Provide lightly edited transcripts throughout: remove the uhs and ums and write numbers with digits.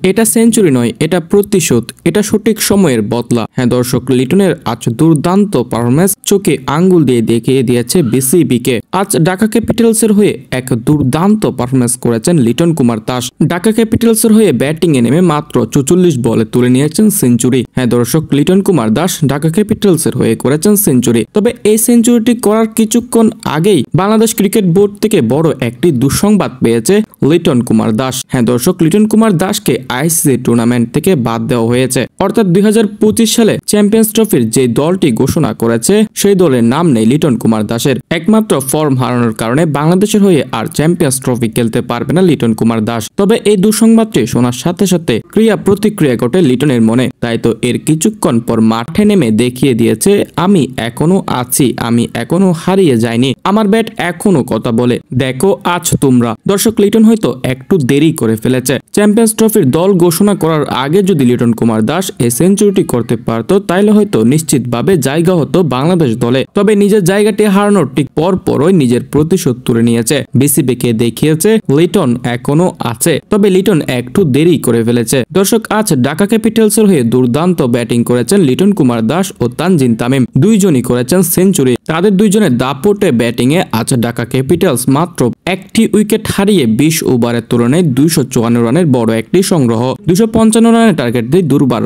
এটা সেঞ্চুরি নয়, এটা প্রতিশোধ, এটা সঠিক সময়ের বদলা। হ্যাঁ দর্শক, লিটনের আজ দুর্দান্ত পারফরমেন্স চোখে আঙ্গুল দিয়ে দেখিয়ে দিয়েছে বিসিবিকে। আজ ঢাকা ক্যাপিটালসের হয়ে এক দুর্দান্ত পারফরমেন্স করেছেন লিটন কুমার দাস। ঢাকা ক্যাপিটালসের হয়ে ব্যাটিং এ নেমে মাত্র 44 বলে তুলে নিয়েছেন সেঞ্চুরি। হ্যাঁ দর্শক, লিটন কুমার দাস ঢাকা ক্যাপিটালসের হয়ে করেছেন সেঞ্চুরি। তবে এই সেঞ্চুরিটি করার কিছুক্ষণ আগেই বাংলাদেশ ক্রিকেট বোর্ড থেকে বড় একটি দুঃসংবাদ পেয়েছে লিটন কুমার দাস। হ্যাঁ দর্শক, লিটন কুমার দাসকে আইসিসি টুর্নামেন্ট থেকে বাদ দেওয়া হয়েছে। অর্থাৎ 2025 সালে চ্যাম্পিয়ন্স ট্রফির যে দলটি ঘোষণা করেছে সেই দলের নাম নেই লিটন কুমার দাসের। একমাত্র ফর্ম হারানোর কারণে বাংলাদেশের হয়ে আর চ্যাম্পিয়ন্স ট্রফি খেলতে পারবে না লিটন কুমার দাস। তবে এই দুঃসংবাদটি শোনার সাথে সাথে ক্রিয়া প্রতিক্রিয়া ঘটে লিটনের মনে। তাই তো এর কিছুক্ষণ পর মাঠে নেমে দেখিয়ে দিয়েছে, আমি এখনো আছি, আমি এখনো হারিয়ে যাইনি, আমার ব্যাট এখনো কথা বলে, দেখো আজ তোমরা। দর্শক, লিটন হয়তো একটু দেরি করে ফেলেছে। চ্যাম্পিয়ন্স ট্রফির দল ঘোষণা করার আগে যদি লিটন কুমার দাস এই সেঞ্চুরিটি করতে পারতো তাহলে হয়তো নিশ্চিতভাবে জায়গা হতো বাংলাদেশ দলে। তবে নিজের জায়গাটি হারানোর ঠিক পরপরই নিজের প্রতিশোধ তুলে নিয়েছে। বিসিবিকে দেখিয়েছে লিটন এখনো আছে, তবে লিটন একটু দেরি করে ফেলেছে। দর্শক, আজ ঢাকা ক্যাপিটালসের হয়ে দুর্দান্ত ব্যাটিং করেছেন লিটন কুমার দাস ও তানজিম তামিম। দুইজনই করেছেন সেঞ্চুরি। তাদের দুইজনের দাপটে ব্যাটিং এ আজ ঢাকা ক্যাপিটালস মাত্র একটি উইকেট হারিয়ে 20 ওভারের তুলনায় 254 রানের বড় একটি সংগ্রহ। 255 রানের টার্গেট দিয়ে দুর্বার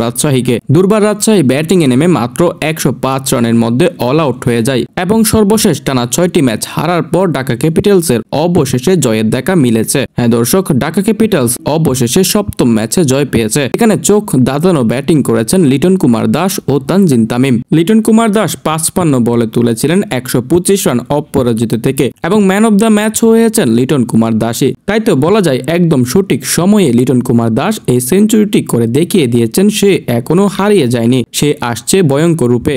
রাজশাহী ব্যাটিং এ নেমে মাত্র 105 রানের মধ্যে অল আউট হয়ে যায় এবং সর্বশেষ টানা 6টি ম্যাচ হারার পর ঢাকা ক্যাপিটালসের অবশেষে জয়ের দেখা মিলেছে। হ্যাঁ দর্শক, ঢাকা ক্যাপিটালস অবশেষে সপ্তম ম্যাচে জয় পেয়েছে। এখানে চোখ দাঁতানো ব্যাটিং করেছেন লিটন কুমার দাস ও তানজিম তামিম। লিটন কুমার দাস 55 বলে তুলেছিলেন 125 রান অপরাজিত থেকে এবং ম্যান অব দ্য ম্যাচ হয়েছেন লিটন কুমার দাসই। তাই তো বলা যায় একদম সঠিক সময়ে লিটন কুমার দাস এই সেঞ্চুরিটি করে দেখিয়ে দিয়েছেন সে এখনো হারিয়ে যায়নি, সে আসছে ভয়ঙ্কর রূপে।